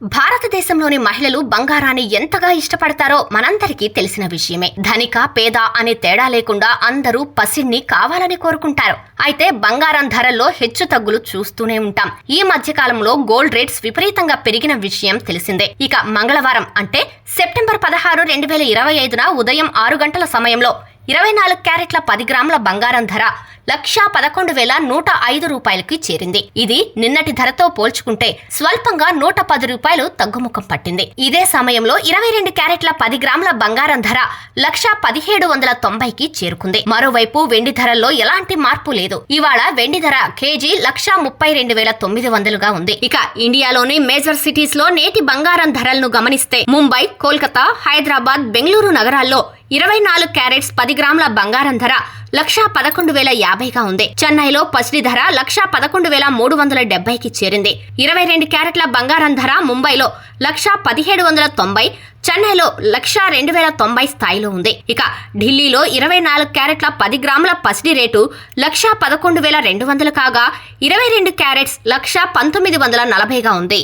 భారతదేశంలోని మహిళలు బంగారాన్ని ఎంతగా ఇష్టపడతారో మనందరికీ తెలిసిన విషయమే. ధనిక పేద అనే తేడా లేకుండా అందరూ పసిడిని కావాలని కోరుకుంటారు. అయితే బంగారం ధరల్లో హెచ్చు తగ్గులు చూస్తూనే ఉంటాం. ఈ మధ్య కాలంలో గోల్డ్ రేట్స్ విపరీతంగా పెరిగిన విషయం తెలిసిందే. ఇక మంగళవారం అంటే సెప్టెంబర్ 16, 2025న ఉదయం 6 గంటల సమయంలో 24 క్యారెట్ల 10 గ్రాముల బంగారం ధర 1,11,105 రూపాయలకి చేరింది. ఇది నిన్నటి ధరతో పోల్చుకుంటే స్వల్పంగా 110 రూపాయలు తగ్గుముఖం పట్టింది. ఇదే సమయంలో 22 క్యారెట్ల 10 గ్రాముల బంగారం ధర 1,1790కి చేరుకుంది. మరోవైపు వెండి ధరల్లో ఎలాంటి మార్పు లేదు. ఇవాళ వెండి ధర కేజీ 1,32,900గా ఉంది. ఇక ఇండియాలోని మేజర్ సిటీస్ లో నేటి బంగారం ధరలను గమనిస్తే ముంబై, కోల్కతా, హైదరాబాద్, బెంగళూరు నగరాల్లో 24 క్యారెట్స్ 10 గ్రాముల బంగారం ధర 1,11,050గా ఉంది. చెన్నైలో పసిడి ధర 1,11,370కి చేరింది. 22 క్యారెట్ల బంగారం ధర ముంబైలో 1,1790, చెన్నైలో 1,02,090 స్థాయిలో ఉంది. ఇక ఢిల్లీలో 24 క్యారెట్ల 10 గ్రాముల పసిడి రేటు 1,11,200 కాగా 22 క్యారెట్స్ 1,1940గా ఉంది.